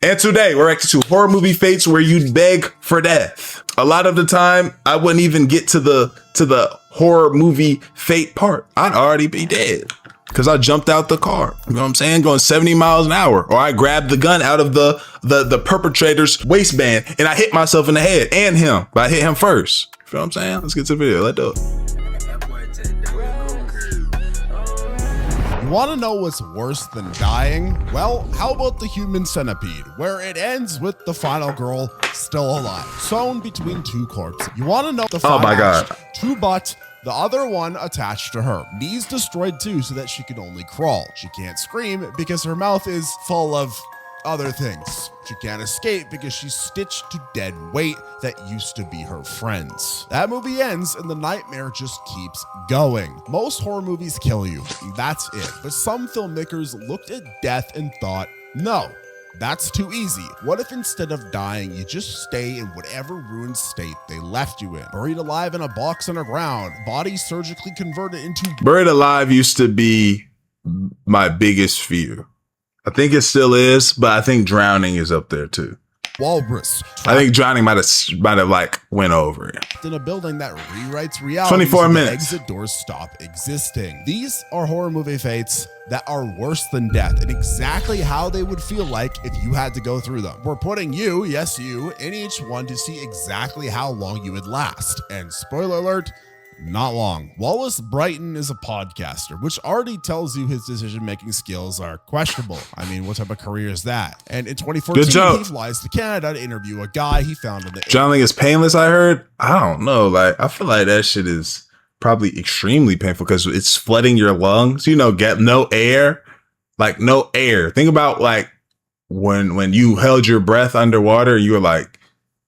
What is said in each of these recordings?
And today we're reacting to horror movie fates where you'd beg for death. A lot of the time, I wouldn't even get to the horror movie fate part. I'd already be dead because I jumped out the car. You know what I'm saying? Going 70 miles an hour. Or I grabbed the gun out of the perpetrator's waistband and I hit myself in the head and him, but I hit him first. You know what I'm saying? Let's get to the video. Let's do it. You want to know what's worse than dying? Well, how about the human centipede, where it ends with the final girl still alive, sewn between two corpses. You want to know the Oh my God. Two butt, the other one attached to her. Knees destroyed too so that she can only crawl. She can't scream because her mouth is full of other things. She can't escape because she's stitched to dead weight that used to be her friends. That movie ends and the nightmare just keeps going. Most horror movies kill you, and that's it. But some filmmakers looked at death and thought, no, that's too easy. What if instead of dying, you just stay in whatever ruined state they left you in? Buried alive in a box underground, body surgically converted into... Buried alive used to be my biggest fear. I think it still is, but I think drowning is up there too. Walrus. I think drowning might have like went over it. In a building that rewrites reality. 24 minutes. Exit doors stop existing. These are horror movie fates that are worse than death and exactly how they would feel like if you had to go through them. We're putting you, yes you, in each one to see exactly how long you would last. And spoiler alert, not long. Wallace Brighton is a podcaster, which already tells you his decision-making skills are questionable. I mean, what type of career is that? And in 2014, he flies to Canada to interview a guy he found on the... Drowning is painless, I heard. I don't know. Like, I feel like that shit is probably extremely painful because it's flooding your lungs. You know, get no air. Like, no air. Think about, like, when you held your breath underwater, you were like,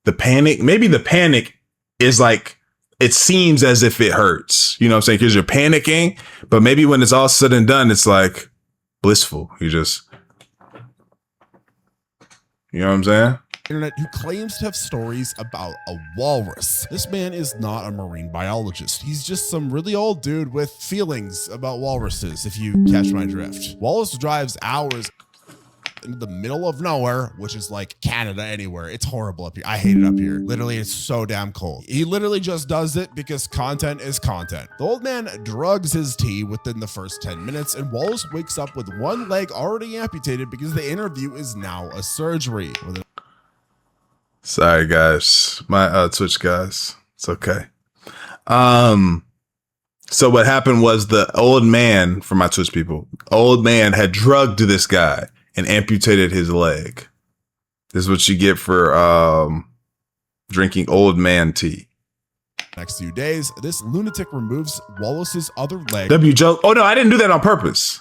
the panic. Maybe the panic is like... It seems as if it hurts, you know what I'm saying? Because you're panicking, but maybe when it's all said and done, it's like blissful. You just, you know what I'm saying? Internet who claims to have stories about a walrus. This man is not a marine biologist. He's just some really old dude with feelings about walruses, if you catch my drift. Wallace drives hours into the middle of nowhere, which is like Canada anywhere. It's horrible up here. I hate it up here. Literally, it's so damn cold. He literally just does it because content is content. The old man drugs his tea within the first 10 minutes, and Wallace wakes up with one leg already amputated because the interview is now a surgery. Sorry, guys. My Twitch guys. It's okay. So what happened was the old man, for my Twitch people, old man had drugged this guy and amputated his leg. This is what you get for drinking old man tea. Next few days, this lunatic removes Wallace's other leg. W joke. Oh no, I didn't do that on purpose.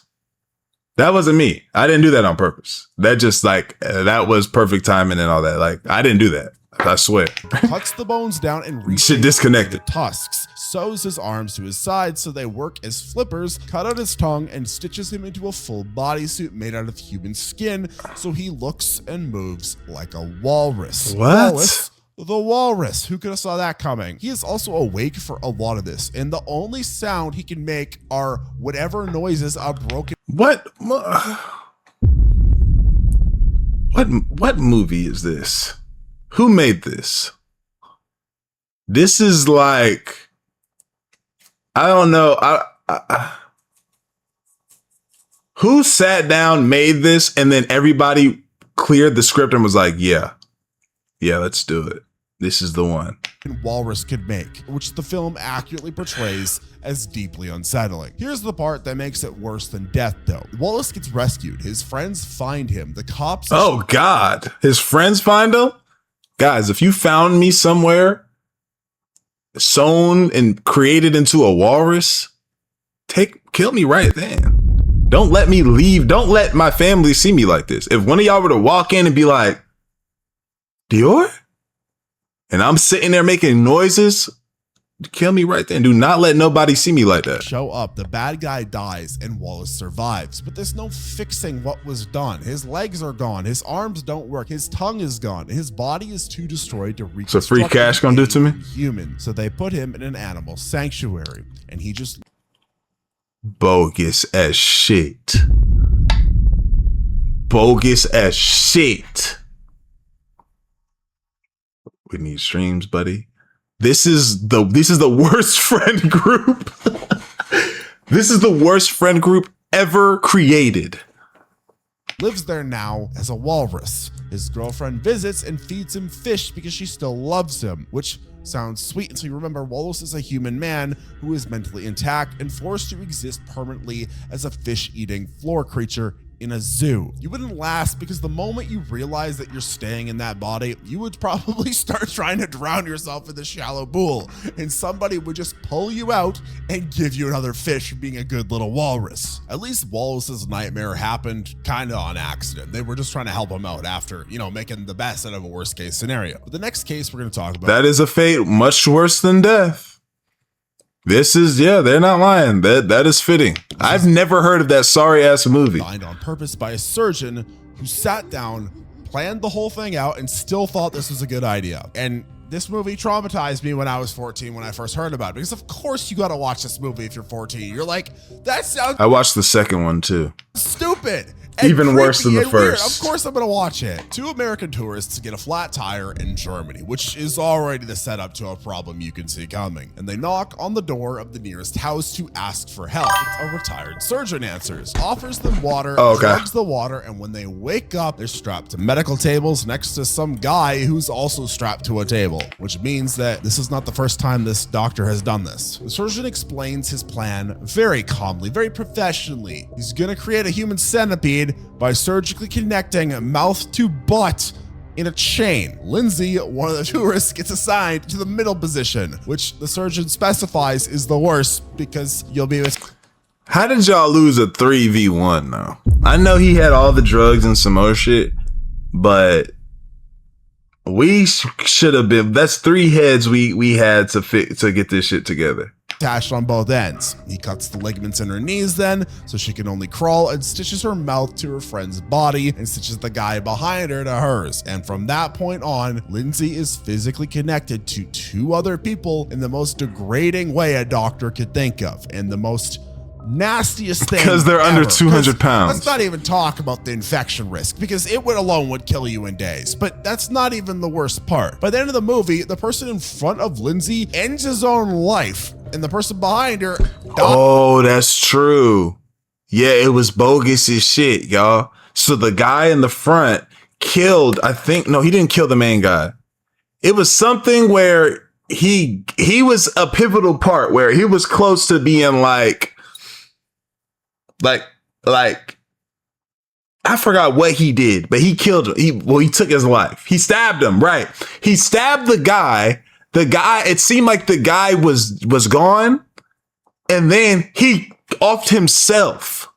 That wasn't me. I didn't do that on purpose. That just like, that was perfect timing and all that. Like, I didn't do that. I swear. Cuts the bones down and shit disconnected. Tusks, sews his arms to his sides so they work as flippers, cut out his tongue, and stitches him into a full bodysuit made out of human skin so he looks and moves like a walrus. What? Wallace, the walrus. Who could have saw that coming? He is also awake for a lot of this, and the only sound he can make are whatever noises a broken... What movie is this? Who made this? This is like, I don't know. Who sat down, made this, and then everybody cleared the script and was like, yeah, let's do it. This is the one. Walrus could make, which the film accurately portrays as deeply unsettling. Here's the part that makes it worse than death, though. Wallace gets rescued. His friends find him. The cops... Oh, God. His friends find him? Guys, if you found me somewhere sewn and created into a walrus, kill me right then. Don't let me leave. Don't let my family see me like this. If one of y'all were to walk in and be like, Dior? And I'm sitting there making noises, kill me right then. Do not let nobody see me like that. Show up, the bad guy dies and Wallace survives, but there's no fixing what was done. His legs are gone, his arms don't work, his tongue is gone, his body is too destroyed to reach. So free cash gonna do to me? Human. So they put him in an animal sanctuary and he just... Bogus as shit. Bogus as shit. We need streams, buddy. This is the worst friend group. This is the worst friend group ever created. Lives there now as a walrus. His girlfriend visits and feeds him fish because she still loves him, which sounds sweet until you remember Wallace is a human man who is mentally intact and forced to exist permanently as a fish-eating floor creature in a zoo. You wouldn't last because the moment you realize that you're staying in that body, you would probably start trying to drown yourself in the shallow pool, and somebody would just pull you out and give you another fish for being a good little walrus. At least Wallace's nightmare happened kind of on accident. They were just trying to help him out after, making the best out of a worst case scenario. But the next case we're going to talk about, that is a fate much worse than death. This is, they're not lying. That is fitting. I've never heard of that sorry ass movie. Designed on purpose by a surgeon who sat down, planned the whole thing out, and still thought this was a good idea. And this movie traumatized me when I was 14 when I first heard about it, because of course you got to watch this movie if you're 14. You're like, that sounds I watched the second one too. Stupid. Even worse than the first. Weird. Of course I'm going to watch it. Two American tourists get a flat tire in Germany, which is already the setup to a problem you can see coming. And they knock on the door of the nearest house to ask for help. A retired surgeon answers, offers them water, drugs the water, and when they wake up, they're strapped to medical tables next to some guy who's also strapped to a table, which means that this is not the first time this doctor has done this. The surgeon explains his plan very calmly, very professionally. He's going to create a human centipede by surgically connecting mouth to butt in a chain. Lindsay, one of the tourists, gets assigned to the middle position, which the surgeon specifies is the worst because you'll be with. How did y'all lose a 3v1 though? I know he had all the drugs and some more shit, but we should have been. That's 3 heads we had to get this shit together. Attached on both ends. He cuts the ligaments in her knees then, so she can only crawl, and stitches her mouth to her friend's body and stitches the guy behind her to hers. And from that point on, Lindsay is physically connected to 2 other people in the most degrading way a doctor could think of, and the most nastiest thing because they're under 200 pounds. Let's not even talk about the infection risk, because it would kill you in days. But that's not even the worst part. By the end of the movie, the person in front of Lindsay ends his own life, and the person behind her Oh, that's true. Yeah, it was bogus as shit, y'all. So the guy in the front killed, he didn't kill the main guy. It was something where he was a pivotal part where he was close to being like I forgot what he did, but he killed him. He took his life. He stabbed him, right? He stabbed the guy. It seemed like the guy was gone, and then he offed himself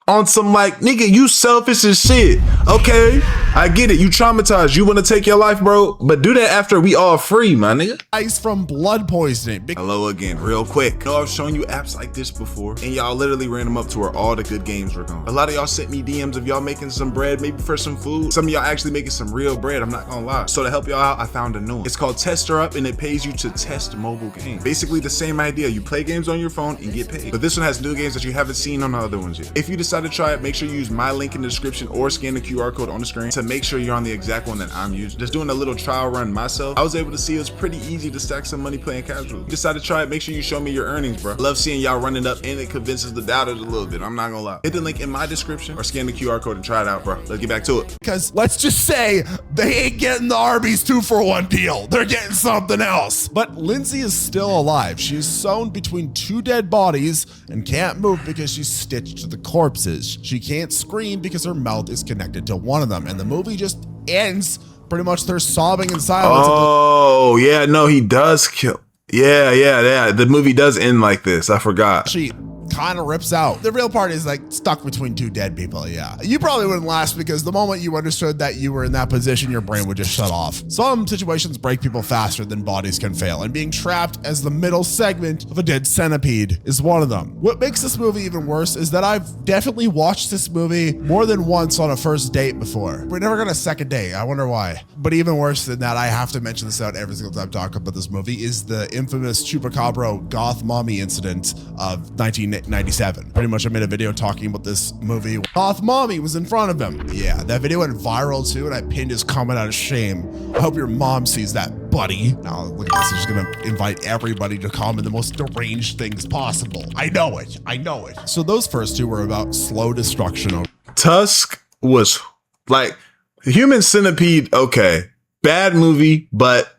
on some nigga, you selfish as shit. Okay, I get it. You traumatized. You want to take your life, bro, but do that after we all free, my nigga. Ice from blood poisoning. Hello again, real quick. I've shown you apps like this before, and y'all literally ran them up to where all the good games were gone. A lot of y'all sent me DMs of y'all making some bread, maybe for some food. Some of y'all actually making some real bread, I'm not gonna lie. So to help y'all out, I found a new one. It's called Tester Up, and it pays you to test mobile games. Basically the same idea. You play games on your phone and get paid. But this one has new games that you haven't seen on the other ones yet. If you decide to try it, make sure you use my link in the description or scan the QR code on the screen to make sure you're on the exact one that I'm using. Just doing a little trial run myself, I was able to see it was pretty easy to stack some money playing casual. You decide to try it, make sure you show me your earnings, bro. I love seeing y'all running up, and it convinces the doubters a little bit. I'm not gonna lie. Hit the link in my description or scan the QR code and try it out, bro. Let's get back to it. Because let's just say they ain't getting the Arby's 2-for-1 deal. They're getting something else. But Lindsay is still alive. She's sewn between 2 dead bodies and can't move because she's stitched to the corpses. She can't scream because her mouth is connected to one of them, and the movie just ends pretty much they're sobbing in silence. Oh yeah, no, he does kill. Yeah. The movie does end like this. I forgot. She kind of rips out. The real part is stuck between 2 dead people. Yeah, you probably wouldn't last because the moment you understood that you were in that position, your brain would just shut off. Some situations break people faster than bodies can fail, and being trapped as the middle segment of a dead centipede is one of them. What makes this movie even worse is that I've definitely watched this movie more than once on a first date before. We never got a second date. I wonder why. But even worse than that, I have to mention this out every single time I talk about this movie, is the infamous Chupacabra goth mommy incident of 1980. like 97. Pretty much I made a video talking about this movie. Goth mommy was in front of him. Yeah, that video went viral too, and I pinned his comment out of shame. I hope your mom sees that, buddy. Now look at this, I'm just gonna invite everybody to comment the most deranged things possible. I know it. So those first two were about slow destruction. Tusk was like Human Centipede. Okay, bad movie, but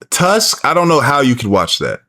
Tusk, I don't know how you could watch that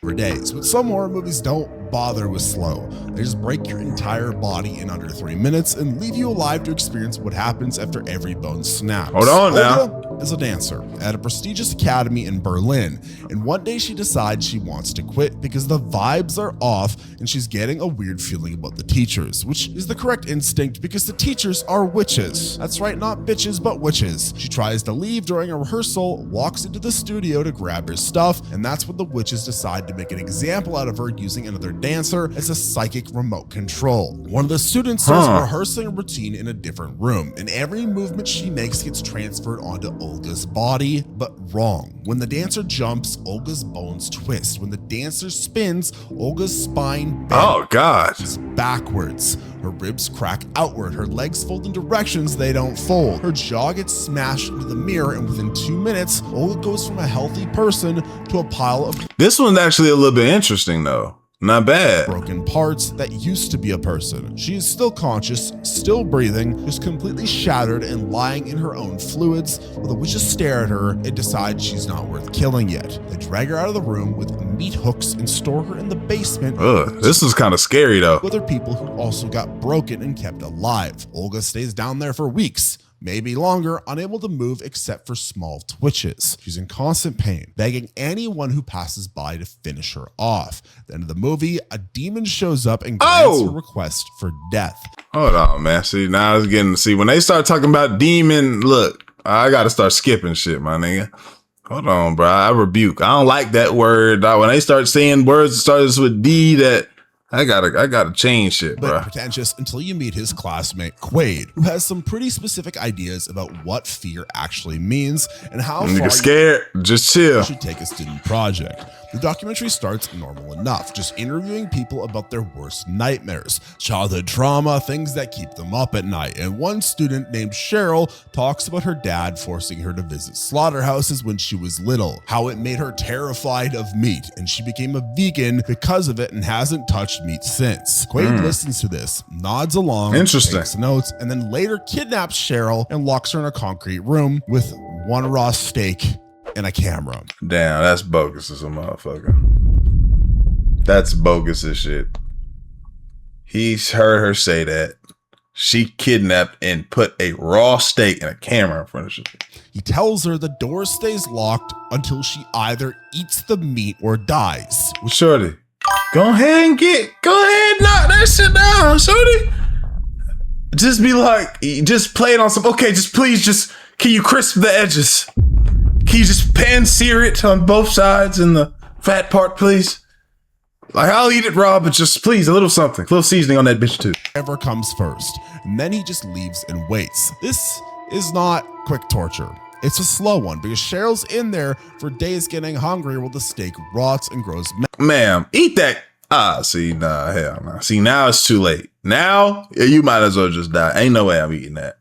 For days, but some horror movies don't bother with slow. They just break your entire body in under 3 minutes and leave you alive to experience what happens after every bone snaps. Hold on now. Olga is a dancer at a prestigious academy in Berlin, and one day she decides she wants to quit because the vibes are off and she's getting a weird feeling about the teachers, which is the correct instinct because the teachers are witches. That's right, not bitches, but witches. She tries to leave during a rehearsal, walks into the studio to grab her stuff, and that's when the witches decide to make an example out of her using another dancer as a psychic remote control. One of the students starts rehearsing a routine in a different room, and every movement she makes gets transferred onto Olga's body, but wrong. When the dancer jumps, Olga's bones twist. When the dancer spins, Olga's spine bends. Oh God. Backwards. Her ribs crack outward. Her legs fold in directions they don't fold. Her jaw gets smashed into the mirror, and within 2 minutes, Olga goes from a healthy person to a pile of This one's actually a little bit interesting though. Not bad. broken parts that used to be a person. She is still conscious, still breathing, just completely shattered and lying in her own fluids. While the witches stare at her and decide she's not worth killing yet. They drag her out of the room with meat hooks and store her in the basement. Ugh, this is kind of scary though. With other people who also got broken and kept alive. Olga stays down there for weeks, maybe longer, unable to move except for small twitches. She's in constant pain, begging anyone who passes by to finish her off. At the end of the movie, a demon shows up and grants her request for death. Hold on, man. See, now it's getting, see, when they start talking about demon, look, I gotta start skipping shit, my nigga. Hold on, bro. I rebuke. I don't like that word. When they start saying words that starts with D, that I gotta change shit, bro. But pretentious until you meet his classmate Quaid, who has some pretty specific ideas about what fear actually means and how far Nigga scared, just chill. you should take a student project. The documentary starts normal enough, just interviewing people about their worst nightmares, childhood trauma, things that keep them up at night. And one student named Cheryl talks about her dad forcing her to visit slaughterhouses when she was little, how it made her terrified of meat, and she became a vegan because of it and hasn't touched meat since. Quaid listens to this, nods along, Interesting. takes notes, and then later kidnaps Cheryl and locks her in a concrete room with one raw steak and a camera. Damn, that's bogus as a motherfucker. That's bogus as shit. He's heard her say that. She kidnapped and put a raw steak and a camera in front of her. He tells her the door stays locked until she either eats the meat or dies. Shorty, go ahead, knock that shit down, shorty. Just be like, just play it on some, okay, just please, just, can you crisp the edges? Can you just pan-sear it on both sides in the fat part, please? Like, I'll eat it raw, but just please, a little something, a little seasoning on that bitch too. Whatever comes first. And then he just leaves and waits. This is not quick torture. It's a slow one because Cheryl's in there for days getting hungry while the steak rots and grows. Ma'am, eat that. See, nah, hell nah. See, now it's too late. Now, you might as well just die. Ain't no way I'm eating that.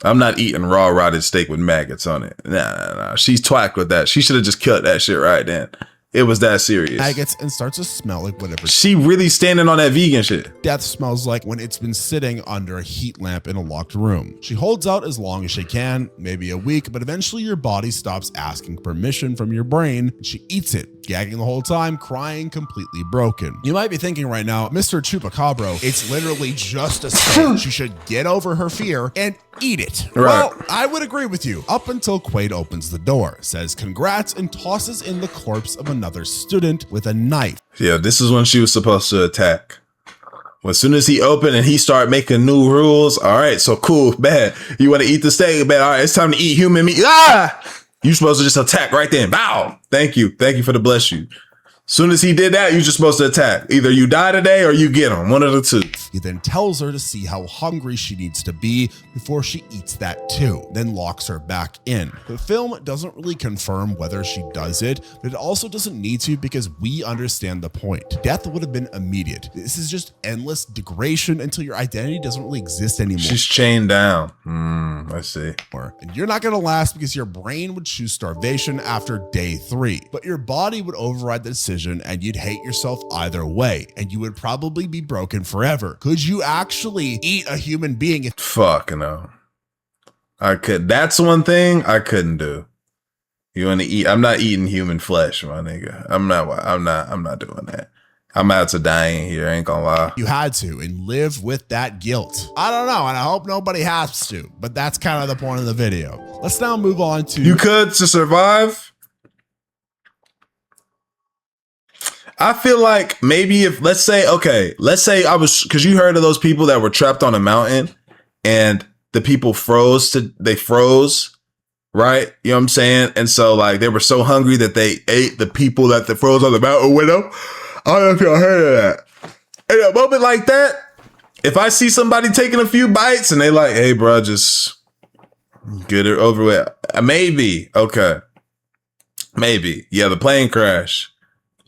I'm not eating raw rotted steak with maggots on it. Nah. She's twacked with that. She should have just cut that shit right then. It was that serious. Maggots and starts to smell like whatever she really standing on that vegan shit. death smells like when it's been sitting under a heat lamp in a locked room. She holds out as long as she can, maybe a week, but eventually your body stops asking permission from your brain and she eats it, gagging the whole time, crying, completely broken. You might be thinking right now, Mr. Chupacabro, it's literally just a steak. She should get over her fear and eat it. Right. Well, I would agree with you up until Quaid opens the door, says congrats, and tosses in the corpse of another student with a knife. Yeah, this is when she was supposed to attack. Well, as soon as he opened and he started making new rules, all right, so cool, bad. You want to eat the steak, bad. All right, it's time to eat human meat. You're supposed to just attack right then. Bow. Thank you for the bless you. Soon as he did that, you're just supposed to attack. Either you die today or you get him. One of the two. He then tells her to see how hungry she needs to be before she eats that too, then locks her back in. The film doesn't really confirm whether she does it, but it also doesn't need to because we understand the point. Death would have been immediate. This is just endless degradation until your identity doesn't really exist anymore. She's chained down. I see. And you're not going to last because your brain would choose starvation after day 3, but your body would override the decision and you'd hate yourself either way, and you would probably be broken forever. Could you actually eat a human being? Fuck no. I could. That's one thing I couldn't do. You want to eat? I'm not eating human flesh, my nigga. I'm not doing that. I'm out to dying here. I ain't gonna lie. You had to and live with that guilt. I don't know, and I hope nobody has to, but that's kind of the point of the video. Let's now move on to... You could to survive? I feel like maybe if, let's say I was, because you heard of those people that were trapped on a mountain and the people froze, right? You know what I'm saying? And so like they were so hungry that they ate the people that they froze on the mountain with them. I don't know if y'all heard of that. In a moment like that, if I see somebody taking a few bites and they like, hey bro, just get it over with. Maybe. Okay. Maybe. Yeah, the plane crash.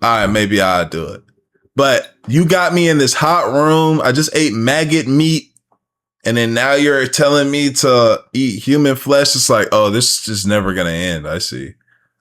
All right, maybe I'll do it. But you got me in this hot room. I just ate maggot meat. And then now you're telling me to eat human flesh. It's like, oh, this is just never going to end. I see.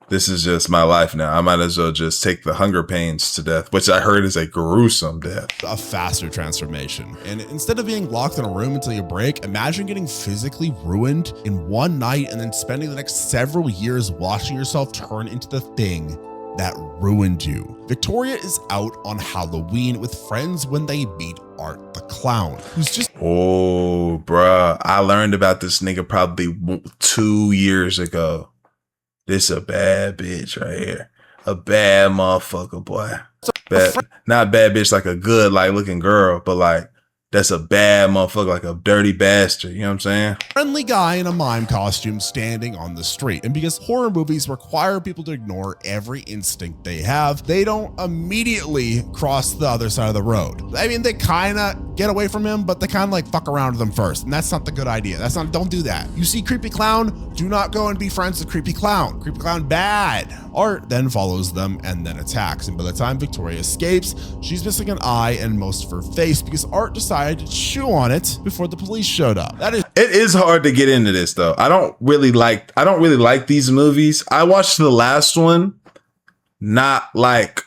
This is just my life now. I might as well just take the hunger pains to death, which I heard is a gruesome death. A faster transformation. And instead of being locked in a room until you break, imagine getting physically ruined in one night and then spending the next several years watching yourself turn into the thing that ruined you. Victoria is out on Halloween with friends when they meet Art the Clown, who's just... Oh, bruh. I learned about this nigga probably 2 years ago. This a bad bitch right here. A bad motherfucker, boy. Bad, not bad bitch like a good, like looking girl, but like that's a bad motherfucker, like a dirty bastard. You know what I'm saying? Friendly guy in a mime costume standing on the street. And because horror movies require people to ignore every instinct they have, they don't immediately cross the other side of the road. I mean, they kind of get away from him, but they kind of like fuck around with him first. And that's not the good idea. Don't do that. You see creepy clown, do not go and be friends with creepy clown. Creepy clown bad. Art then follows them and then attacks. And by the time Victoria escapes, she's missing an eye and most of her face because Art decided to chew on it before the police showed up. It is hard to get into this though. I don't really like these movies. I watched the last one, not like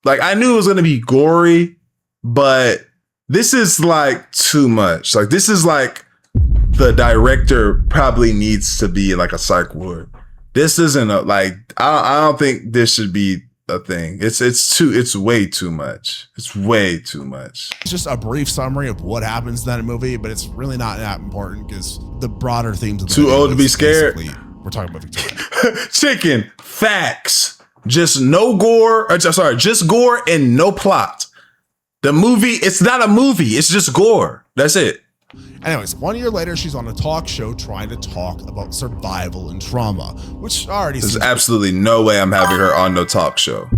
I knew it was gonna be gory, but this is like too much. Like this is like the director probably needs to be in like a psych ward. This isn't I don't think this should be a thing. It's way too much. It's way too much. It's just a brief summary of what happens in that movie, but it's really not that important because the broader themes of the too old to be scared. We're talking about Victoria. Chicken facts. Just no gore. Just gore and no plot. The movie, it's not a movie. It's just gore. That's it. Anyways, 1 year later, she's on a talk show trying to talk about survival and trauma, which already There's absolutely no way I'm having her on no talk show.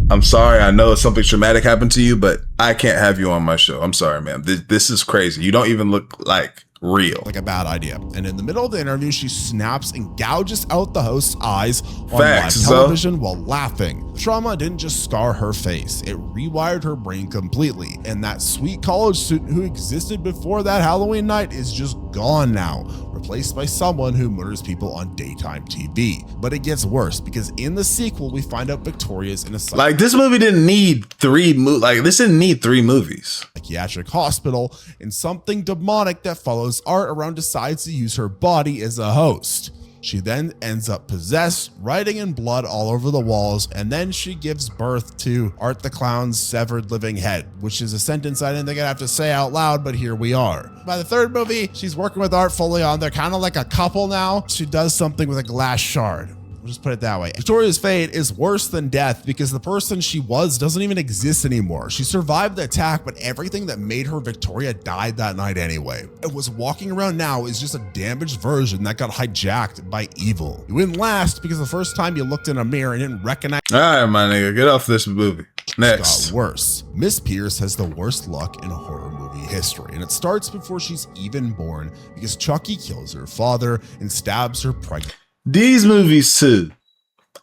I'm sorry. I know something traumatic happened to you, but I can't have you on my show. I'm sorry, ma'am. This is crazy. You don't even look like real. Like a bad idea. And in the middle of the interview, she snaps and gouges out the host's eyes on live television while laughing. The trauma didn't just scar her face, it rewired her brain completely. And that sweet college student who existed before that Halloween night is just gone now, replaced by someone who murders people on daytime TV. But it gets worse because in the sequel, we find out Victoria's in a this movie didn't need this didn't need 3 movies. Psychiatric hospital, and something demonic that follows Art around decides to use her body as a host. She then ends up possessed, writing in blood all over the walls, and then she gives birth to Art the Clown's severed living head, which is a sentence I didn't think I'd have to say out loud, but here we are. By the third movie, she's working with Art fully on. They're kind of like a couple now. She does something with a glass shard. We'll just put it that way. Victoria's fate is worse than death because the person she was doesn't even exist anymore. She survived the attack, but everything that made her Victoria died that night anyway. And what's walking around now is just a damaged version that got hijacked by evil. You wouldn't last because the first time you looked in a mirror and didn't recognize. All right, my nigga, get off this movie. Next. Got worse. Miss Pierce has the worst luck in horror movie history, and it starts before she's even born because Chucky kills her father and stabs her pregnant. These movies too.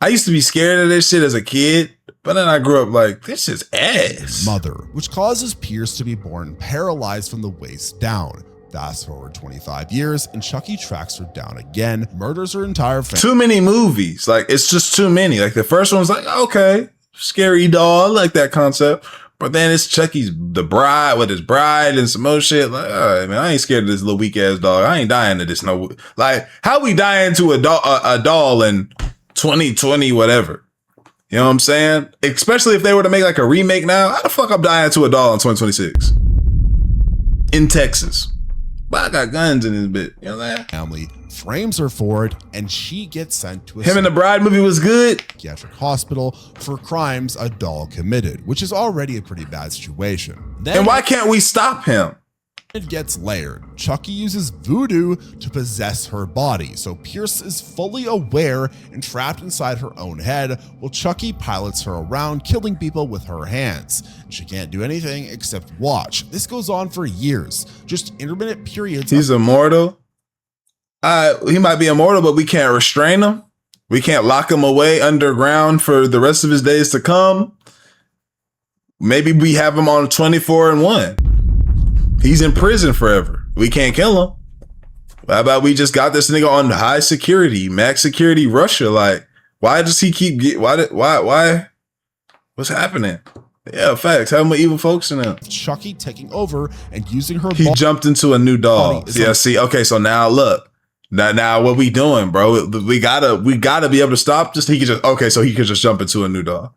I used to be scared of this shit as a kid, but then I grew up like, this is ass. Mother, which causes Pierce to be born paralyzed from the waist down. Fast forward 25 years, and Chucky tracks her down again, murders her entire family. Too many movies. Like, it's just too many. Like, the first one was like, okay, scary doll. I like that concept. But then it's Chucky's the bride with his bride and some more shit. Like, all right, man, I ain't scared of this little weak ass dog. I ain't dying to this. No, like, how we dying to a doll in 2020, whatever. You know what I'm saying? Especially if they were to make like a remake now. How the fuck I'm dying to a doll in 2026 in Texas? But I got guns in this bit. You know what I'm saying? Family frames her for it, and she gets sent to a Him and the Bride movie was good. psychiatric hospital for crimes a doll committed, which is already a pretty bad situation. Then And why can't we stop him? it gets layered. Chucky uses voodoo to possess her body, so Pierce is fully aware and trapped inside her own head, while Chucky pilots her around, killing people with her hands. She can't do anything except watch. This goes on for years, just intermittent periods. He's immortal. He might be immortal, but we can't restrain him. We can't lock him away underground for the rest of his days to come. Maybe we have him on 24/1. He's in prison forever. We can't kill him. How about we just got this nigga on high security, max security Russia? Like, why does he keep why? What's happening? Yeah, facts. Have more evil folks in him. Chucky taking over and using her He jumped into a new doll. body is Yeah, like- see, okay, so now look. Now what we doing, bro? We gotta be able to stop. He could just jump into a new doll.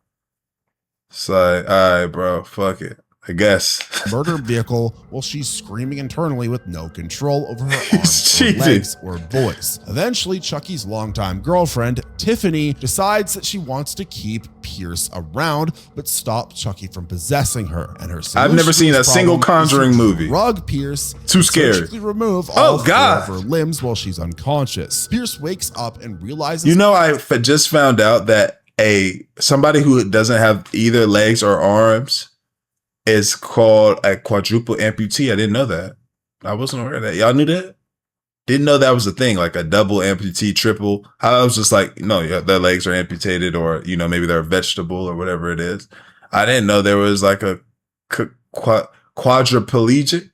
It's like, all right, bro, fuck it. I guess. murder vehicle while she's screaming internally with no control over her He's arms or cheating. legs or voice. Eventually, Chucky's longtime girlfriend, Tiffany, decides that she wants to keep Pierce around, but stop Chucky from possessing her. And her I've never solution to seen this a single problem is to Conjuring movie. drug Pierce. Too and scared. surgically remove Oh, all four God. of her limbs while she's unconscious. Pierce wakes up and realizes You know, just found out that somebody who doesn't have either legs or arms is called a quadruple amputee. I didn't know that. I wasn't aware of that. Y'all knew that? Didn't know that was a thing, like a double amputee, triple. I was just like, no, yeah, their legs are amputated, or, you know, maybe they're a vegetable or whatever it is. I didn't know there was like a quadriplegic.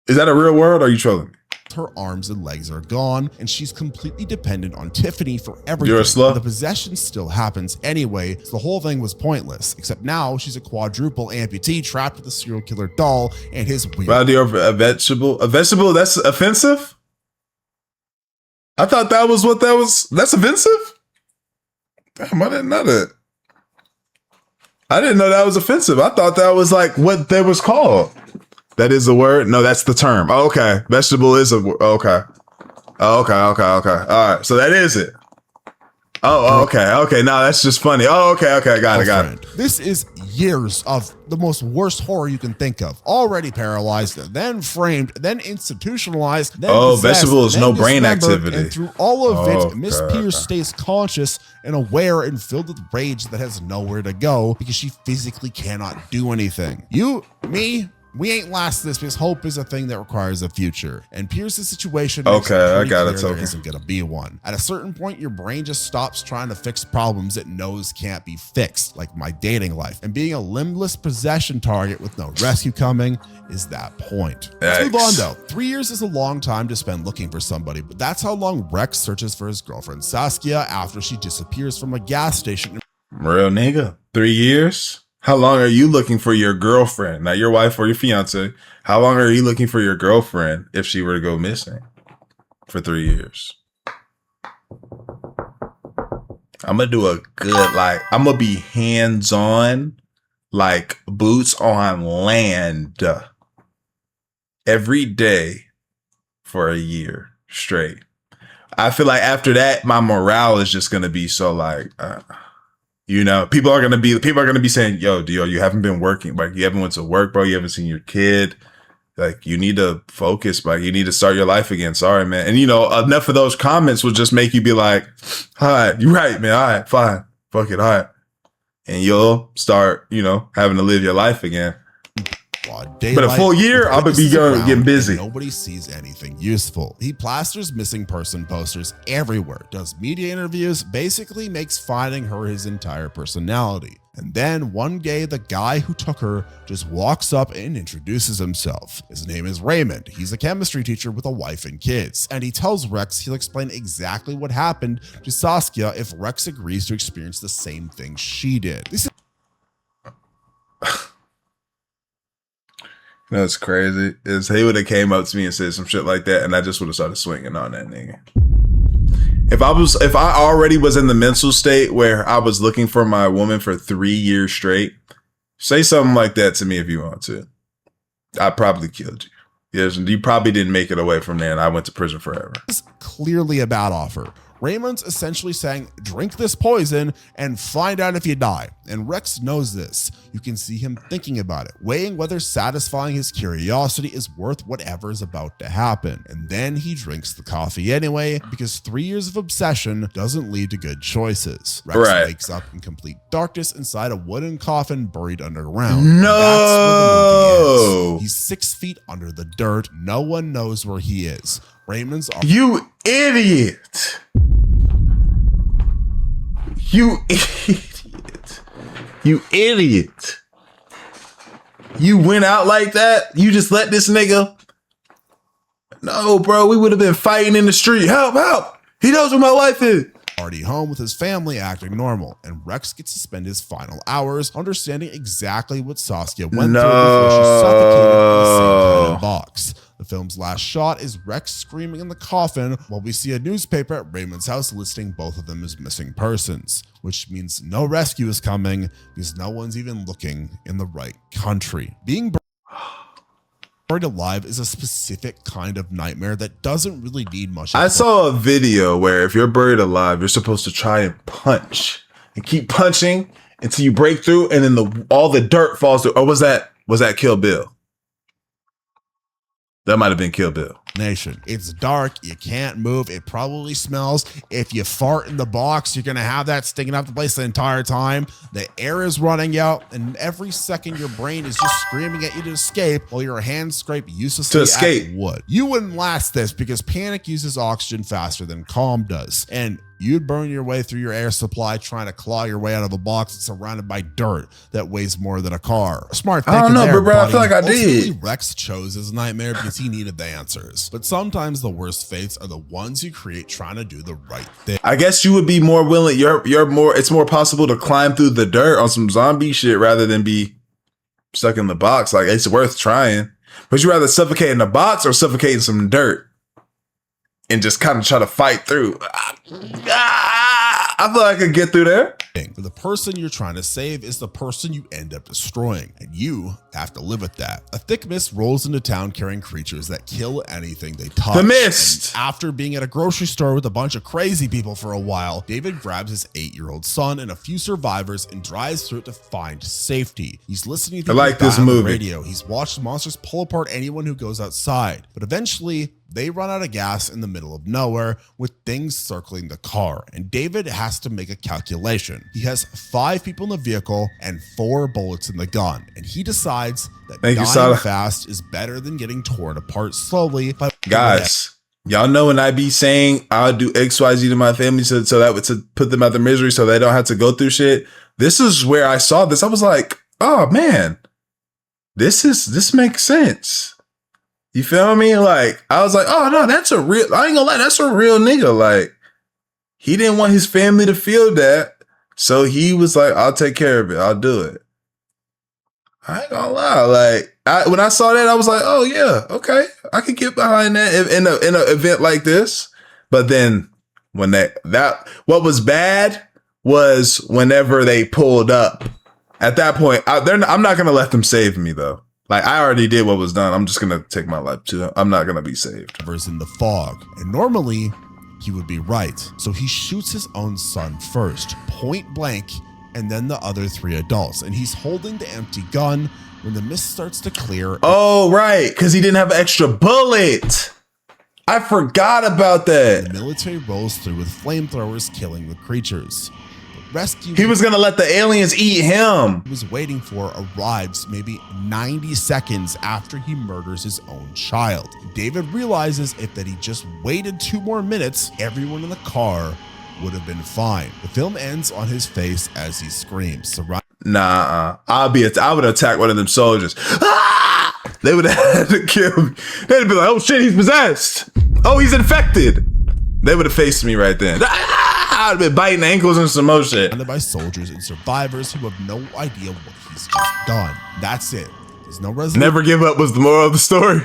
Is that a real word, or are you trolling me? her arms and legs are gone, and she's completely dependent on Tiffany for everything. You're a slut. The possession still happens anyway, so the whole thing was pointless, except now she's a quadruple amputee trapped with a serial killer doll and his weird. Wow, you're a vegetable? A vegetable? That's offensive? I thought that was what that was. That's offensive? Damn, I didn't know that. I didn't know that was offensive. I thought that was like what that was called. That is the word? No, that's the term. Oh, okay. Vegetable is a word. Okay. Oh, okay. All right. So that is it. Okay. No, that's just funny. Got it. This is years of the most worst horror you can think of. Already paralyzed, then framed, then institutionalized, then possessed, vegetable is then no brain dismembered, activity. And through all of it, Okay, Miss Pierce stays conscious and aware and filled with rage that has nowhere to go because she physically cannot do anything. You, me, we ain't last this because hope is a thing that requires a future. And Pierce's situation makes Okay, I pretty got it, clear there Token. isn't going to be one. At a certain point, your brain just stops trying to fix problems it knows can't be fixed, like my dating life. And being a limbless possession target with no rescue coming is that point. Let's move on Yikes. though. 3 years is a long time to spend looking for somebody, but that's how long Rex searches for his girlfriend Saskia after she disappears from a gas station. Real nigga. 3 years? How long are you looking for your girlfriend? Not your wife or your fiance. How long are you looking for your girlfriend if she were to go missing? For 3 years. I'm gonna do a good, I'm gonna be hands-on, like boots on land every day for a year straight. I feel like after that, my morale is just gonna be so like, people are gonna be saying, "Yo, Dior, you haven't been working. Like, you haven't went to work, bro. You haven't seen your kid. Like, you need to focus. Like, you need to start your life again. Sorry, man." And enough of those comments will just make you be like, "All right, you're right, man. All right, fine, fuck it, all right," and you'll start, having to live your life again. But a full year, I'll be getting busy. Nobody sees anything useful. He plasters missing person posters everywhere, does media interviews, basically makes finding her his entire personality. And then one day, the guy who took her just walks up and introduces himself. His name is Raymond. He's a chemistry teacher with a wife and kids. And he tells Rex he'll explain exactly what happened to Saskia if Rex agrees to experience the same thing she did. That's crazy. Is he would have came up to me and said some shit like that, and I just would have started swinging on that nigga. If I already was in the mental state where I was looking for my woman for 3 years straight, say something like that to me if you want to. I probably killed you. Yes, you probably didn't make it away from there, and I went to prison forever. It's clearly a bad offer. Raymond's essentially saying, drink this poison and find out if you die. And Rex knows this. You can see him thinking about it, weighing whether satisfying his curiosity is worth whatever is about to happen. And then he drinks the coffee anyway, because 3 years of obsession doesn't lead to good choices. Rex wakes up in complete darkness inside a wooden coffin buried underground. No! That's where the movie ends. He's 6 feet under the dirt. No one knows where he is. Raymond's You idiot! You idiot. You idiot. You went out like that? You just let this nigga? No, bro, we would have been fighting in the street. Help, help. He knows where my wife is. Already home with his family acting normal, and Rex gets to spend his final hours understanding exactly what Saskia went through before she suffocated in the same kind of box. The film's last shot is Rex screaming in the coffin while we see a newspaper at Raymond's house listing both of them as missing persons, which means no rescue is coming because no one's even looking in the right country. Being buried alive is a specific kind of nightmare that doesn't really need much. I saw a video where if you're buried alive, you're supposed to try and punch and keep punching until you break through, and then all the dirt falls through. Or was that Kill Bill? That might have been Kill Bill. It's dark. You can't move. It probably smells. If you fart in the box, you're going to have that sticking up the place the entire time. The air is running out, and every second your brain is just screaming at you to escape while your hands scrape uselessly at wood. You wouldn't last this because panic uses oxygen faster than calm does. And you'd burn your way through your air supply trying to claw your way out of a box that's surrounded by dirt that weighs more than a car. Smart thinking. I don't know, bro. I feel like I did. Rex chose his nightmare because he needed the answers. But sometimes the worst fates are the ones you create trying to do the right thing. I guess you would be more willing. It's more possible to climb through the dirt on some zombie shit rather than be stuck in the box. Like, it's worth trying. Would you rather suffocate in the box or suffocate in some dirt and just kind of try to fight through? I feel like I could get through there. The person you're trying to save is the person you end up destroying, and you have to live with that. A thick mist rolls into town carrying creatures that kill anything they touch. The mist! And after being at a grocery store with a bunch of crazy people for a while, David grabs his 8-year-old son and a few survivors and drives through it to find safety. He's listening to the radio. He's watched monsters pull apart anyone who goes outside, but eventually they run out of gas in the middle of nowhere with things circling the car, and David has to make a calculation. He has 5 people in the vehicle and 4 bullets in the gun, and he decides that dying fast is better than getting torn apart slowly. Guys, y'all know when I be saying I'll do XYZ to my family so that would to put them out of misery so they don't have to go through shit. This is where I saw this. I was like, oh man, this makes sense. You feel me? Like, I was like, oh no, I ain't gonna lie, that's a real nigga. Like, he didn't want his family to feel that. So he was like, I'll take care of it. I'll do it. I ain't gonna lie. Like, when I saw that, I was like, oh yeah, okay. I could get behind that in an event like this. But then when what was bad was whenever they pulled up. At that point, I'm not gonna let them save me though. Like, I already did what was done. I'm just going to take my life too. I'm not going to be saved. In the fog. And normally he would be right. So he shoots his own son first, point blank, and then the other 3 adults. And he's holding the empty gun when the mist starts to clear. Oh, right, because he didn't have an extra bullet. I forgot about that. The military rolls through with flamethrowers killing the creatures. Rescue he was going to let the aliens eat him. He was waiting for arrives maybe 90 seconds after he murders his own child. David realizes if that he just waited 2 more minutes, everyone in the car would have been fine. The film ends on his face as he screams. Nah, I would attack one of them soldiers. Ah! They would have had to kill me. They'd be like, oh shit, he's possessed. Oh, he's infected. They would have faced me right then. I'd have been biting ankles and some more shit. Surrounded by soldiers and survivors who have no idea what he's just done. That's it. There's no resolution. Never give up was the moral of the story.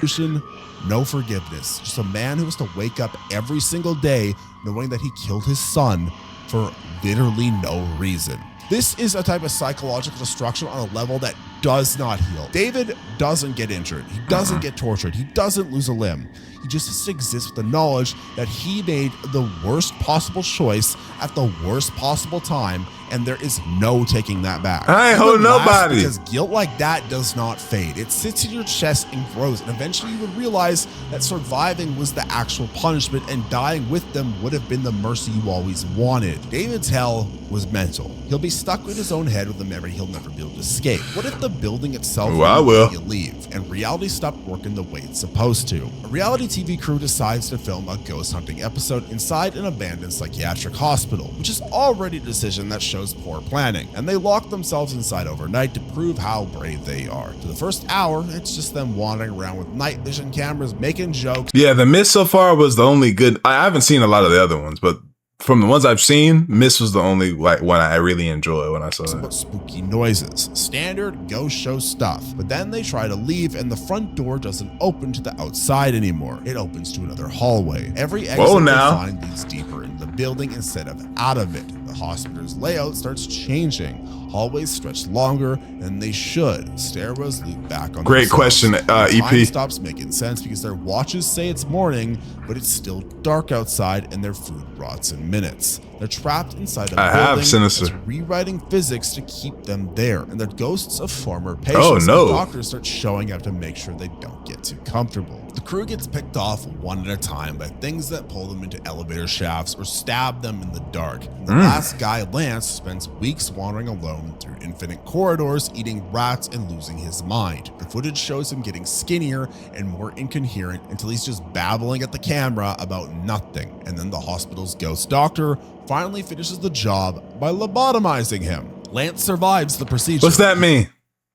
No forgiveness. Just a man who has to wake up every single day knowing that he killed his son for literally no reason. This is a type of psychological destruction on a level that does not heal. David doesn't get injured. He doesn't get tortured. He doesn't lose a limb. He just has to exist with the knowledge that he made the worst possible choice at the worst possible time, and there is no taking that back. I ain't hold nobody. Because guilt like that does not fade. It sits in your chest and grows, and eventually you would realize that surviving was the actual punishment, and dying with them would have been the mercy you always wanted. David's hell was mental. He'll be stuck in his own head with a memory he'll never be able to escape. What if the building itself will you leave, and reality stopped working the way it's supposed to? A reality TV crew decides to film a ghost hunting episode inside an abandoned psychiatric hospital, which is already a decision that shows poor planning, and they lock themselves inside overnight to prove how brave they are. For the first hour, it's just them wandering around with night vision cameras, making jokes. Yeah, The Mist so far was the only good. I haven't seen a lot of the other ones, but from the ones I've seen, Mist was the only one I really enjoyed when I saw it. Spooky noises, standard ghost show stuff. But then they try to leave, and the front door doesn't open to the outside anymore. It opens to another hallway. Every exit they find leads deeper into the building instead of out of it. The hospital's layout starts changing. Hallways stretch longer than they should. Stairwells loop back on. Great question, EP. Time stops making sense because their watches say it's morning, but it's still dark outside, and their food rots in minutes. They're trapped inside a building that's rewriting physics to keep them there, and they're ghosts of former patients. Oh no! And doctors start showing up to make sure they don't get too comfortable. The crew gets picked off one at a time by things that pull them into elevator shafts or stab them in the dark. And the last guy, Lance, spends weeks wandering alone through infinite corridors, eating rats and losing his mind. The footage shows him getting skinnier and more incoherent until he's just babbling at the camera about nothing. And then the hospital's ghost doctor finally finishes the job by lobotomizing him. Lance survives the procedure. What's that mean?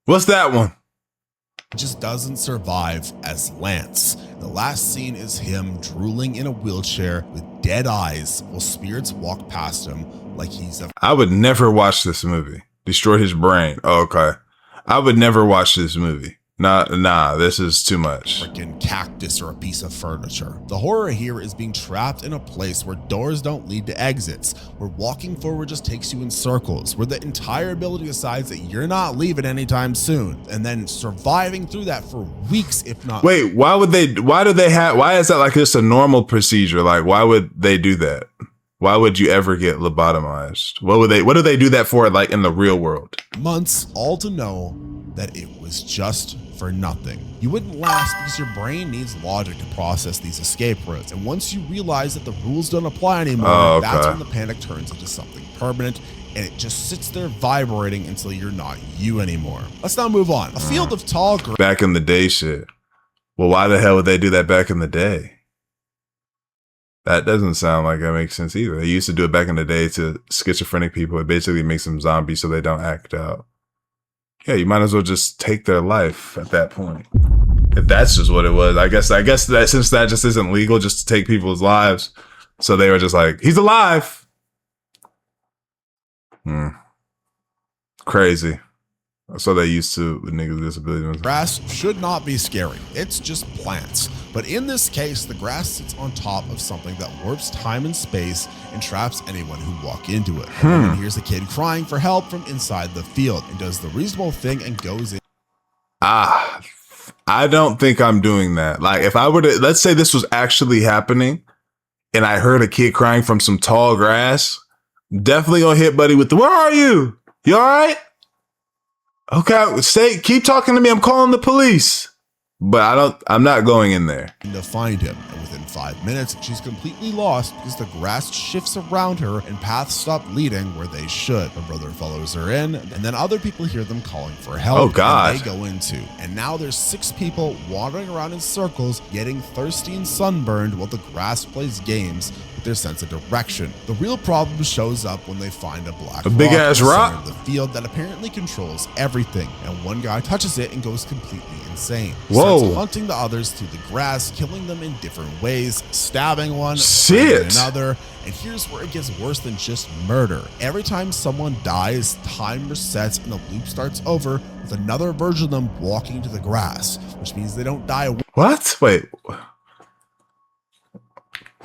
What's that one? Just doesn't survive as Lance. The last scene is him drooling in a wheelchair with dead eyes while spirits walk past him like he's a... I would never watch this movie. Destroy his brain. Oh, okay. I would never watch this movie. Nah, this is too much. Freaking cactus or a piece of furniture. The horror here is being trapped in a place where doors don't lead to exits, where walking forward just takes you in circles, where the entire ability decides that you're not leaving anytime soon, and then surviving through that for weeks, if not... Wait, why is that like just a normal procedure? Like, why would they do that? Why would you ever get lobotomized? What do they do that for, like, in the real world? Months, all to know that it was just for nothing. You wouldn't last because your brain needs logic to process these escape routes. And once you realize that the rules don't apply anymore, that's when the panic turns into something permanent, and it just sits there vibrating until you're not you anymore. Let's now move on. A field of tall grass. Back in the day shit. Well, why the hell would they do that back in the day? That doesn't sound like that makes sense either. They used to do it back in the day to schizophrenic people. It basically makes them zombies so they don't act out. Yeah, you might as well just take their life at that point. If that's just what it was. I guess that since that just isn't legal just to take people's lives. So they were just like, he's alive. Crazy. So they used to with niggas with disabilities. Grass should not be scary. It's just plants. But in this case, the grass sits on top of something that warps time and space and traps anyone who walk into it. And here's a kid crying for help from inside the field and does the reasonable thing and goes in. I don't think I'm doing that. Like, if I were to, let's say this was actually happening and I heard a kid crying from some tall grass, definitely gonna hit buddy with the, where are you? You all right? Okay, keep talking to me. I'm calling the police. But I'm not going in there. To find him, and within 5 minutes, she's completely lost because the grass shifts around her and paths stop leading where they should. Her brother follows her in, and then other people hear them calling for help. Oh, God. And they go in too. And now there's 6 people wandering around in circles, getting thirsty and sunburned while the grass plays games with their sense of direction. The real problem shows up when they find a big ass rock in the field that apparently controls everything, and one guy touches it and goes completely insane. Whoa. Starts hunting the others through the grass, killing them in different ways, stabbing one, shit, another. And here's where it gets worse than just murder. Every time someone dies, time resets and the loop starts over with another version of them walking to the grass, which means they don't die. What? Wait.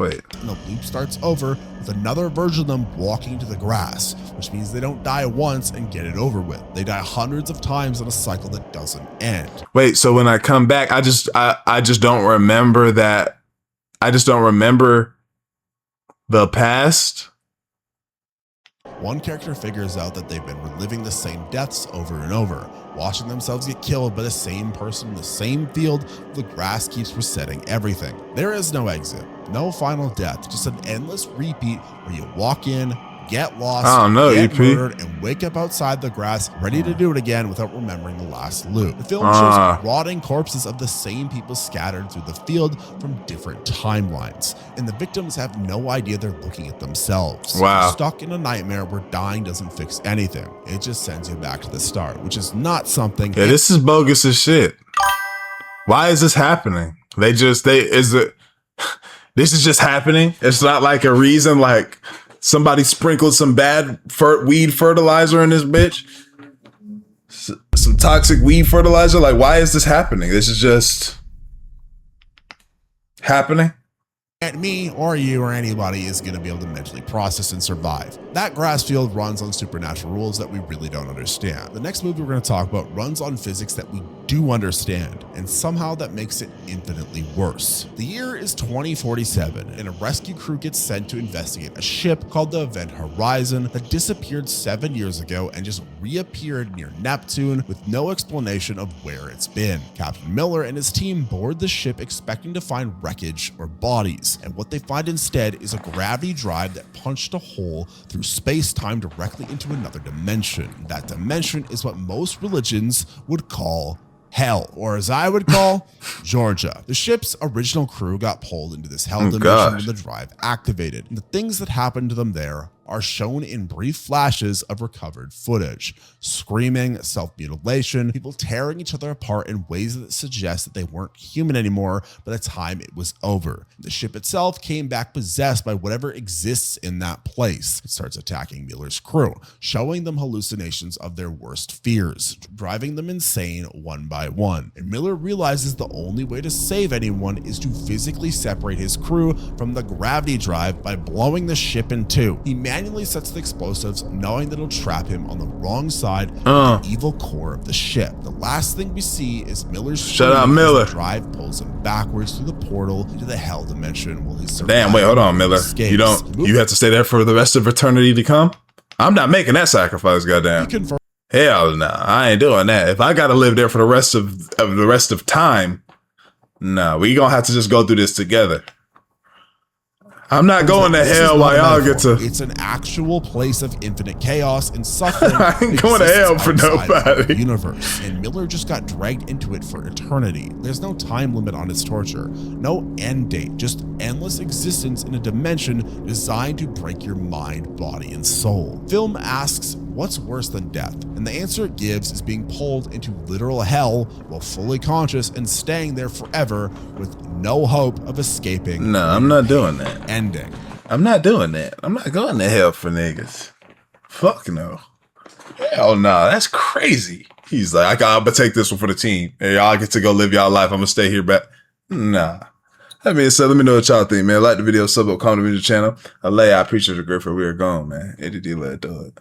And the loop starts over with another version of them walking to the grass, which means they don't die once and get it over with. They die hundreds of times in a cycle that doesn't end. Wait, so when I come back, I just don't remember that. I just don't remember the past. One character figures out that they've been reliving the same deaths over and over, watching themselves get killed by the same person in the same field. The grass keeps resetting everything. There is no exit, no final death, just an endless repeat where you walk in, get lost, get murdered, and wake up outside the grass, ready to do it again without remembering the last loop. The film shows rotting corpses of the same people scattered through the field from different timelines, and the victims have no idea they're looking at themselves. Wow. They're stuck in a nightmare where dying doesn't fix anything. It just sends you back to the start, which is not something. Yeah, this is bogus as shit. Why is this happening? This is just happening. It's not like a reason, like somebody sprinkled some bad weed fertilizer in this bitch. Some toxic weed fertilizer. Like, why is this happening? This is just happening. And me or you or anybody is going to be able to mentally process and survive. That grass field runs on supernatural rules that we really don't understand. The next movie we're going to talk about runs on physics that we do understand, and somehow that makes it infinitely worse. The year is 2047, and a rescue crew gets sent to investigate a ship called the Event Horizon that disappeared 7 years ago and just reappeared near Neptune with no explanation of where it's been. Captain Miller and his team board the ship expecting to find wreckage or bodies, and what they find instead is a gravity drive that punched a hole through space-time directly into another dimension. That dimension is what most religions would call hell, or as I would call, Georgia. The ship's original crew got pulled into this hell dimension when the drive activated, and the things that happened to them there are shown in brief flashes of recovered footage. Screaming, self-mutilation, people tearing each other apart in ways that suggest that they weren't human anymore by the time it was over. The ship itself came back possessed by whatever exists in that place. It starts attacking Miller's crew, showing them hallucinations of their worst fears, driving them insane one by one. And Miller realizes the only way to save anyone is to physically separate his crew from the gravity drive by blowing the ship in two. He manually sets the explosives, knowing that it'll trap him on the wrong side of the evil core of the ship. The last thing we see is Miller's Miller. The drive pulls him backwards through the portal into the hell dimension while he's damn, wait, hold on, Miller. Escapes. You have to stay there for the rest of eternity to come? I'm not making that sacrifice, goddamn. Hell no, I ain't doing that. If I gotta live there for the rest of time, no, we gonna have to just go through this together. I'm not going to hell while y'all get to. It's an actual place of infinite chaos and suffering. I ain't going to hell for nobody. Universe, and Miller just got dragged into it for eternity. There's no time limit on its torture, no end date, just endless existence in a dimension designed to break your mind, body, and soul. Film asks, what's worse than death? And the answer it gives is being pulled into literal hell while fully conscious and staying there forever with no hope of escaping. No, I'm not doing that. Ending. I'm not doing that. I'm not going to hell for niggas. Fuck no. Hell no, that's crazy. He's like, I'm gonna take this one for the team. Hey, y'all get to go live y'all life. I'm gonna stay here back. Nah. That being said, let me know what y'all think, man. Like the video, sub up, comment to the channel. I appreciate the grip for we are gone, man. ADD, let do it.